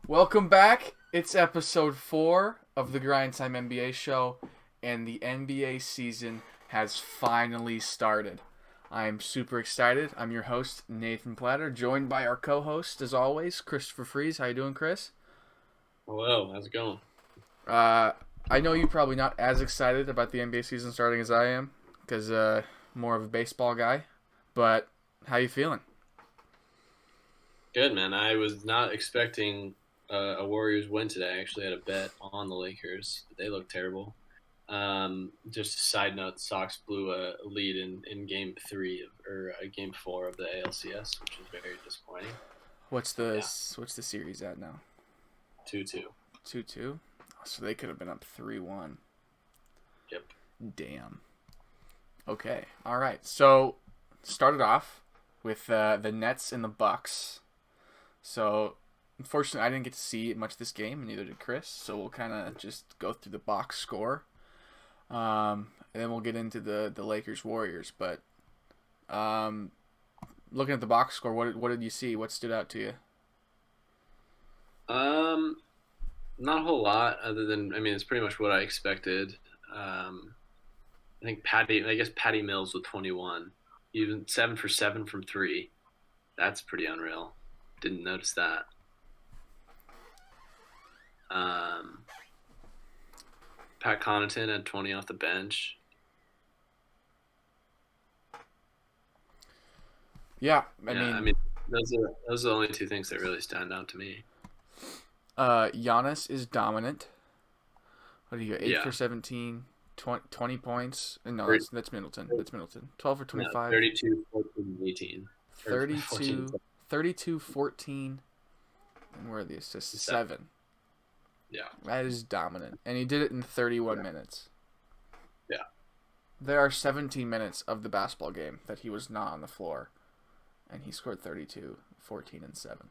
Welcome back. It's episode 4 of the Grind Time NBA show, and the NBA season has finally started. I'm super excited. I'm your host, Nathan Platter, joined by our co-host, as always, Christopher Freeze. How you doing, Chris? Hello, how's it going? I know you're probably not as excited about the NBA season starting as I am, because more of a baseball guy, but how you feeling? Good, man. I was not expecting a Warriors win today. I actually had a bet on the Lakers. They look terrible. Just a side note, the Sox blew a lead in game 4 of the ALCS, which was very disappointing. What's the Yeah, what's the series at now? 2-2. 2-2. So they could have been up 3-1. Yep. Damn. Okay. All right. So started off with the Nets and the Bucks. So unfortunately, I didn't get to see much of this game, and neither did Chris. So we'll kind of just go through the box score, and then we'll get into the Lakers Warriors. But looking at the box score, what did you see? What stood out to you? Um, Not a whole lot other than it's pretty much what I expected. I guess Patty Mills with 21, even 7 for 7 from three. That's pretty unreal. Didn't notice that. Um, Pat Connaughton had 20 off the bench. Yeah, Those are the only two things that really stand out to me. Giannis is dominant. What do you get? 8 Yeah, for 17, 20 points. No, that's Middleton. That's Middleton. 12 for no, 25. 32, 14, 18. Or 14, 32, 14. And where are the assists? 7. 7. Yeah, That is dominant. And he did it in 31 minutes. yeah, There are 17 minutes of the basketball game that he was not on the floor. And he scored 32, 14, and 7.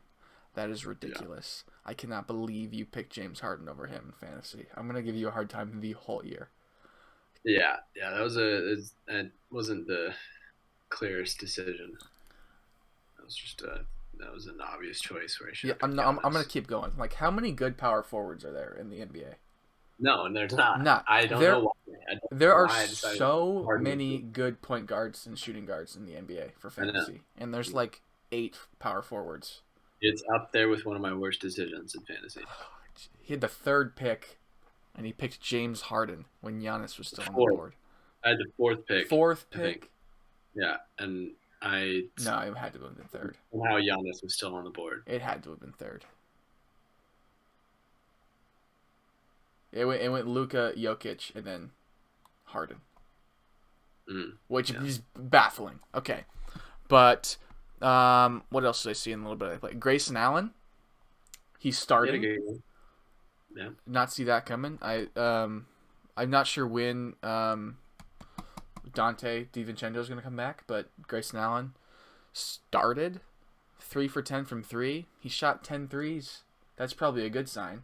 That is ridiculous. Yeah. I cannot believe you picked James Harden over him in fantasy. I'm going to give you a hard time the whole year. yeah. That wasn't the clearest decision. That was an obvious choice where I should. Yeah, I'm going to keep going. Like, how many good power forwards are there in the NBA? No, and there's not. Not. I don't know why. There are so many good point guards and shooting guards in the NBA for fantasy, and there's like 8 power forwards. It's up there with one of my worst decisions in fantasy. He had the 3rd pick, and he picked James Harden when Giannis was still on the board. I had the 4th pick. 4th pick? Yeah, and No, it had to have been 3rd. Somehow Giannis was still on the board. It had to have been 3rd. It went Luka, Jokic, and then Harden. Which is baffling. Okay. But what else did I see in a little bit of play? Grayson Allen. He's starting. Yeah. Not see that coming. I'm not sure when Dante DiVincenzo is going to come back, but Grayson Allen started 3 for 10 from 3. He shot 10 threes. That's probably a good sign.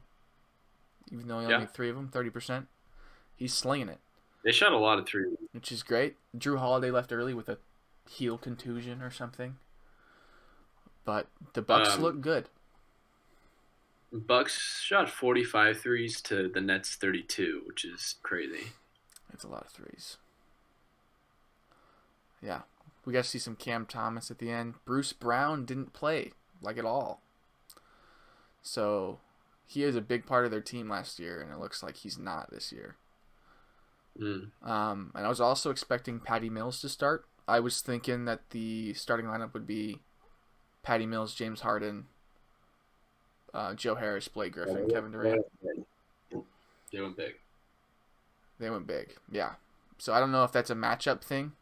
Even though he only made 3 of them, 30%. He's slinging it. They shot a lot of threes. Which is great. Drew Holiday left early with a heel contusion or something. But the Bucks look good. Bucks shot 45 threes to the Nets 32, which is crazy. That's a lot of threes. Yeah. We got to see some Cam Thomas at the end. Bruce Brown didn't play, like at all. So he is a big part of their team last year, and it looks like he's not this year. And I was also expecting Patty Mills to start. I was thinking that the starting lineup would be Patty Mills, James Harden, Joe Harris, Blake Griffin, Kevin Durant. They went big. They went big, yeah. So I don't know if that's a matchup thing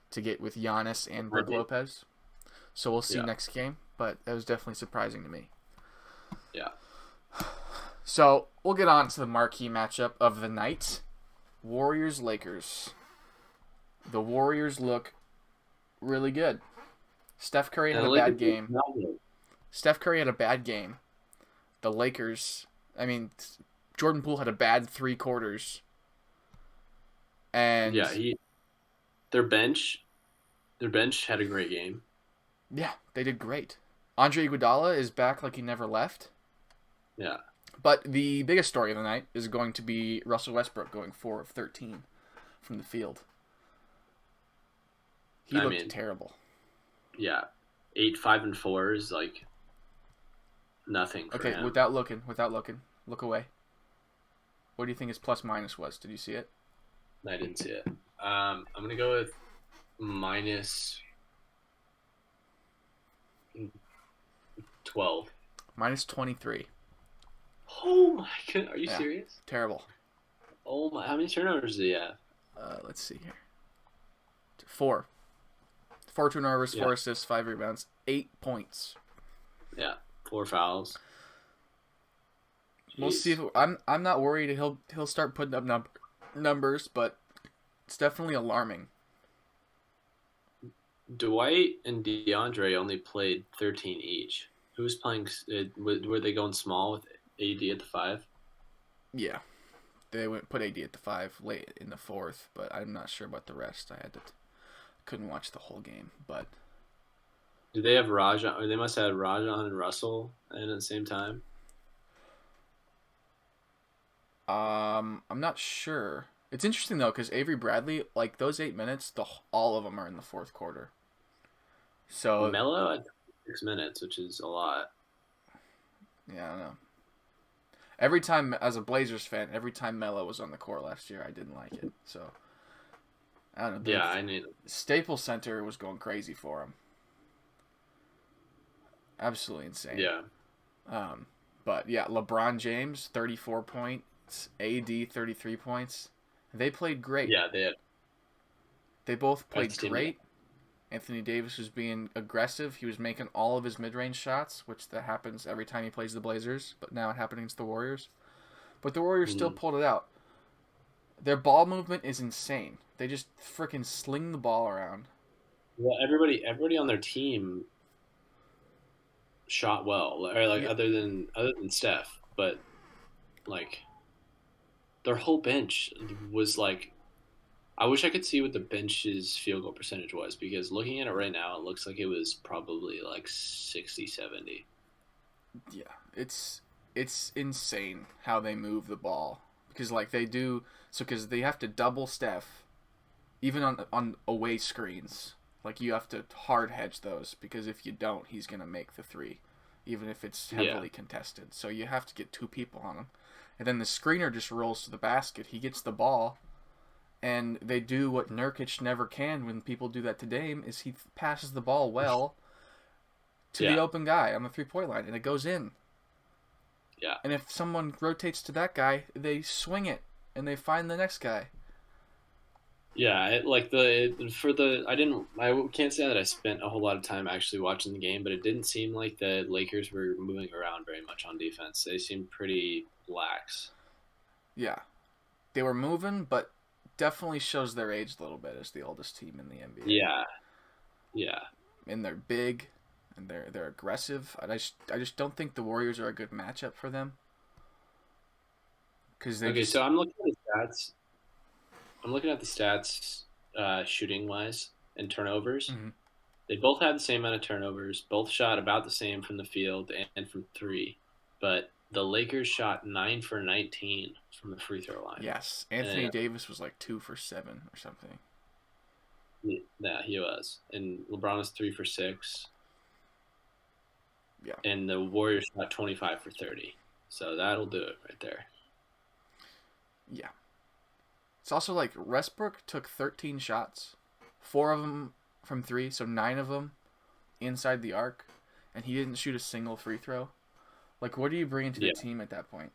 to get with Giannis and Brook Lopez. So we'll see next game, but that was definitely surprising to me. Yeah. So we'll get on to the marquee matchup of the night. Warriors-Lakers. The Warriors look really good. Steph Curry had a bad game. The Lakers, Jordan Poole had a bad 3 quarters. And their bench had a great game. Yeah, they did great. Andre Iguodala is back like he never left. Yeah. But the biggest story of the night is going to be Russell Westbrook going 4 of 13 from the field. He I looked mean, terrible. yeah, 8, 5, and 4 is like nothing for Okay, him. without looking, look away. What do you think his plus minus was? Did you see it? I didn't see it. I'm gonna go with minus 12. Minus 23. Oh my god, are you Yeah, serious? terrible. Oh my, how many turnovers do you have? Let's see here. 4. 4 turnovers, Yeah, 4 assists, 5 rebounds, 8 points. yeah, 4 fouls. We'll see. Jeez. I'm not worried. He'll start putting up numbers, but it's definitely alarming. Dwight and DeAndre only played 13 each. Who was playing? Were they going small with AD at the 5? Yeah, they went put AD at the 5 late in the fourth, but I'm not sure about the rest. Couldn't watch the whole game, but Did they have Rajon? Or they must have had Rajon and Russell in at the same time. I'm not sure. It's interesting though because Avery Bradley, like those 8 minutes, all of them are in the fourth quarter. So Melo had 6 minutes, which is a lot. yeah, I don't know. Every time, as a Blazers fan, every time Melo was on the court last year, I didn't like it. So I don't know. Yeah, I mean, Staples Center was going crazy for him. Absolutely insane. yeah, Um, but yeah, LeBron James, 34 points. AD, 33 points. They played great. yeah, they had They both played best team. great. Anthony Davis was being aggressive. He was making all of his mid-range shots, which that happens every time he plays the Blazers. But now it happened against the Warriors. But the Warriors still Mm. pulled it out. Their ball movement is insane. They just freaking sling the ball around. Well, everybody on their team shot well, or like Yeah, other than Steph, but like their whole bench was like. I wish I could see what the bench's field goal percentage was because looking at it right now, it looks like it was probably like 60, 70. yeah. It's insane how they move the ball because like they do so because they have to double Steph even on away screens. Like you have to hard hedge those because if you don't, he's gonna make the three, even if it's Yeah, heavily contested. So you have to get 2 people on him, and then the screener just rolls to the basket. He gets the ball, and they do what Nurkic never can when people do that to Dame is he passes the ball well to the yeah, open guy on the 3-point line, and it goes in. yeah. And if someone rotates to that guy, they swing it and they find the next guy. Yeah, I can't say that I spent a whole lot of time actually watching the game, but it didn't seem like the Lakers were moving around very much on defense. They seemed pretty lax. Yeah, they were moving, but definitely shows their age a little bit as the oldest team in the NBA. Yeah, yeah. And they're big, and they're aggressive. I just don't think the Warriors are a good matchup for them because they Okay, just so I'm looking at the stats, shooting wise and turnovers. mhm. They both had the same amount of turnovers. Both shot about the same from the field and from three, but the Lakers shot 9 for 19 from the free throw line. Yes, And Anthony Davis was like 2 for 7 or something. yeah, he was. And LeBron was 3 for 6. Yeah, And the Warriors shot 25 for 30. So that'll do it right there. yeah. It's also like Westbrook took 13 shots, 4 of them from three, so 9 of them inside the arc, and he didn't shoot a single free throw. Like, what do you bring into the Yeah, team at that point?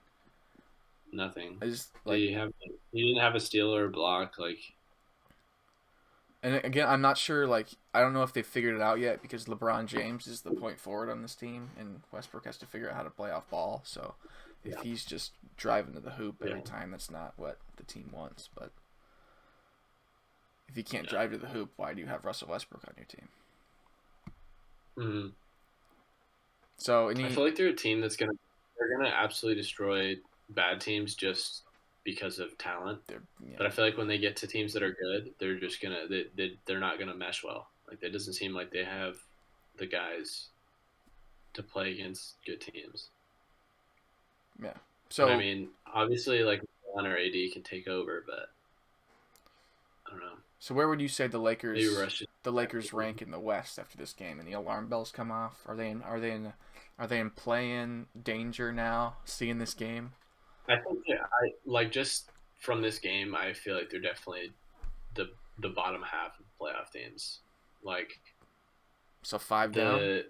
nothing. I just like, He didn't have a steal or a block. Like, and again, I'm not sure. Like, I don't know if they figured it out yet because LeBron James is the point forward on this team, and Westbrook has to figure out how to play off ball. So, if yeah, he's just driving to the hoop yeah, every time, that's not what the team wants. But if you can't yeah. drive to the hoop, why do you have Russell Westbrook on your team? Hmm. So, I feel like they're a team they're gonna absolutely destroy bad teams just because of talent. they're yeah, But I feel like when they get to teams that are good, they're just they're not gonna mesh well. Like it doesn't seem like they have the guys to play against good teams. Yeah. But I So mean, obviously, like LeBron or AD can take over, but I don't know. where would you say Maybe Russ just. the Lakers rank in the West after this game? And the alarm bells come off. Are they in play-in danger now? Seeing this game. I think I like just from this game. I feel like they're definitely the the bottom half of playoff teams. Like So 5 down. the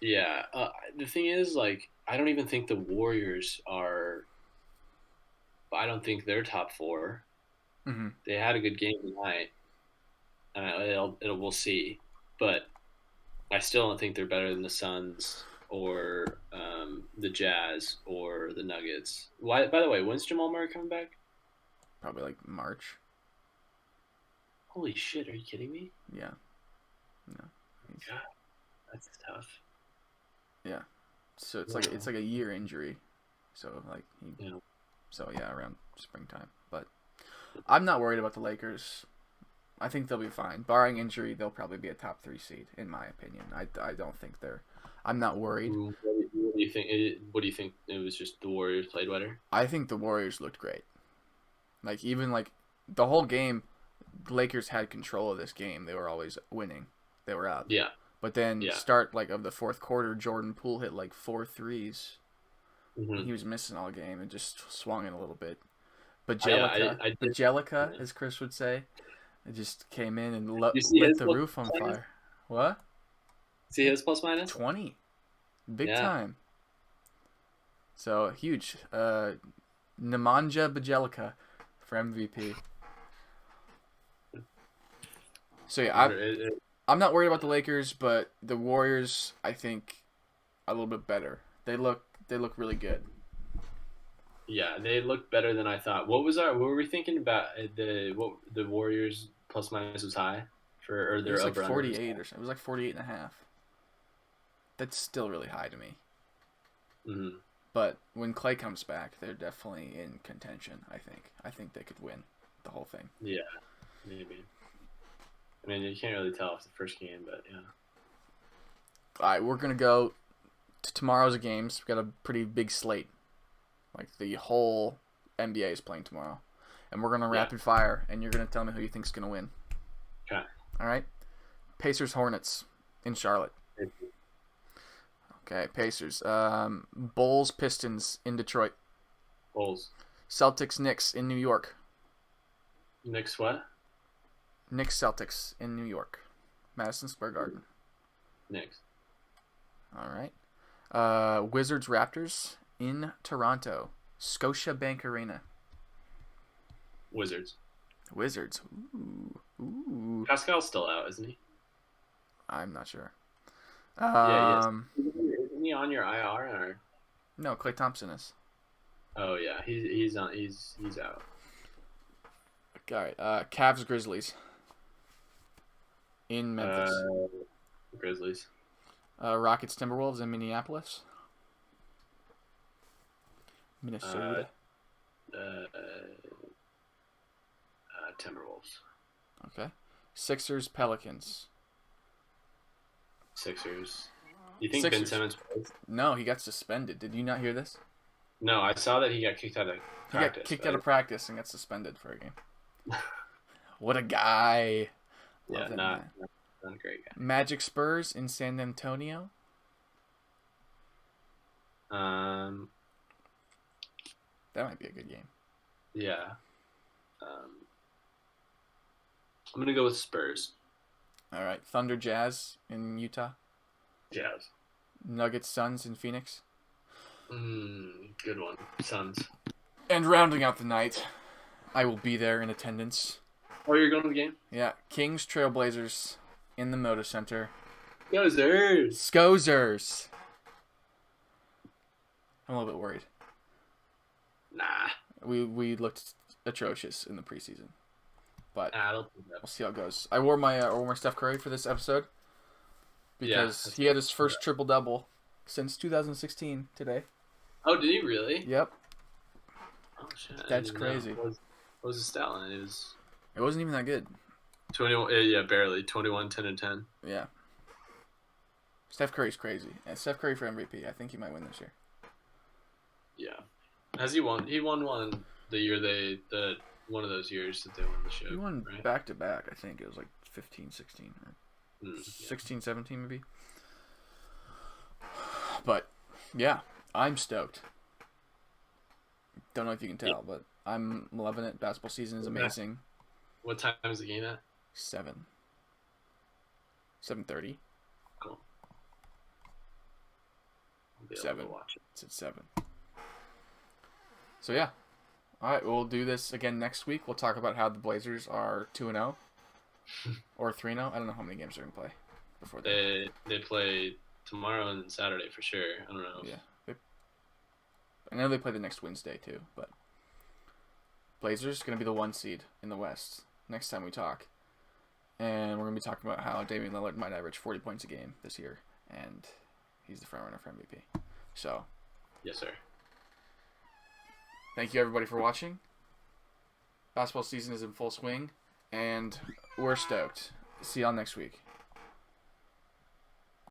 yeah. The thing is, like, I don't even think the Warriors are. I don't think they're top four. Mm-hmm. They had a good game tonight. We'll see, but I still don't think they're better than the Suns or the Jazz or the Nuggets. Why? By the way, when's Jamal Murray coming back? Probably like March. Holy shit! Are you kidding me? Yeah. No. God, that's tough. Yeah. So it's like a year injury. So like Yeah. so yeah, around springtime. But I'm not worried about the Lakers. I think they'll be fine. Barring injury, they'll probably be a top 3 seed in my opinion. I don't think they're I'm not worried. What do you think? What do you think? It was just the Warriors played better. I think the Warriors looked great. Like even like the whole game, the Lakers had control of this game. They were always winning. They were up. Yeah. But then Yeah. start like of the fourth quarter, Jordan Poole hit like 4 threes. Mm-hmm. He was missing all game and just swung it a little bit. Yeah, Bajelica, yeah. as Chris would say, it just came in and You see lit his the plus roof on minus? fire. What? See his plus minus? 20. Big Yeah. time. So huge. Nemanja Bjelica for MVP. So yeah, I'm not worried about the Lakers, but the Warriors I think a little bit better. They look really good. Yeah, they looked better than I thought. What were we thinking about the Warriors plus minus was high for or It their was like over under? 48 or something. It was like 48 and a half. That's still really high to me. Mm-hmm. But when Clay comes back, they're definitely in contention, I think. I think they could win the whole thing. Yeah, maybe. I mean, you can't really tell off the first game, but yeah. All right, we're going to go to tomorrow's games. We've got a pretty big slate. Like, the whole NBA is playing tomorrow. And we're going to rapid fire, and you're going to tell me who you think's going to win. Okay. All right? Pacers Hornets in Charlotte. Okay, Pacers. Bulls Pistons in Detroit. Bulls. Celtics Knicks in New York. Knicks what? Knicks Celtics in New York. Madison Square Garden. Knicks. All right. Wizards Raptors in Toronto. Scotiabank Arena. Wizards. Wizards. Ooh. Pascal's still out, isn't he? I'm not sure. Yeah, he is. Isn't he on your IR or? No, Klay Thompson is. Oh yeah, he's on. He's out. All right. Cavs Grizzlies in Memphis. Grizzlies. Rockets Timberwolves in Minneapolis. Minnesota. Timberwolves. Okay. Sixers Pelicans. Sixers. You think Sixers. Ben Simmons plays? No, he got suspended. Did you not hear this? No, I saw that he got kicked out of practice. He got kicked out of practice and got suspended for a game. What a guy. Love that man. Not a great guy. Magic Spurs in San Antonio. That might be a good game. Yeah. I'm going to go with Spurs. All right. Thunder Jazz in Utah. Jazz. Nuggets Suns in Phoenix. Good one. Suns. And rounding out the night, I will be there in attendance. Oh, you're going to the game? Yeah. Kings Trailblazers in the Moda Center. Skozers. Skozers. I'm a little bit worried. Nah. We looked atrocious in the preseason. But we'll see how it goes. I wore my Steph Curry for this episode because he had his first triple-double since 2016 today. Oh, did he really? Yep. Oh, shit. That's crazy. What was his stat line? It wasn't even that good. 21. Yeah, barely. 21, 10, and 10. Yeah. Steph Curry's crazy. And Steph Curry for MVP. I think he might win this year. Yeah. Has he won? He won one the year the one of those years that they won the show. He won right? back to back. I think it was like 15, 16, or Yeah. 16, 17 maybe. But yeah, I'm stoked. Don't know if you can tell, but I'm loving it. Basketball season is amazing. What time is the game at? 7:30. Cool. I'll be able 7. to watch it. It's at 7. So yeah. All right, we'll do this again next week. We'll talk about how the Blazers are 2-0 or 3-0. I don't know how many games they're gonna play before that. They play tomorrow and Saturday for sure. I don't know. Yeah. I know they play the next Wednesday too, but Blazers gonna be the 1 seed in the West next time we talk, and we're gonna be talking about how Damian Lillard might average 40 points a game this year, and he's the front runner for MVP. So, yes, sir. thank you everybody for watching. Basketball season is in full swing, and we're stoked. See y'all next week.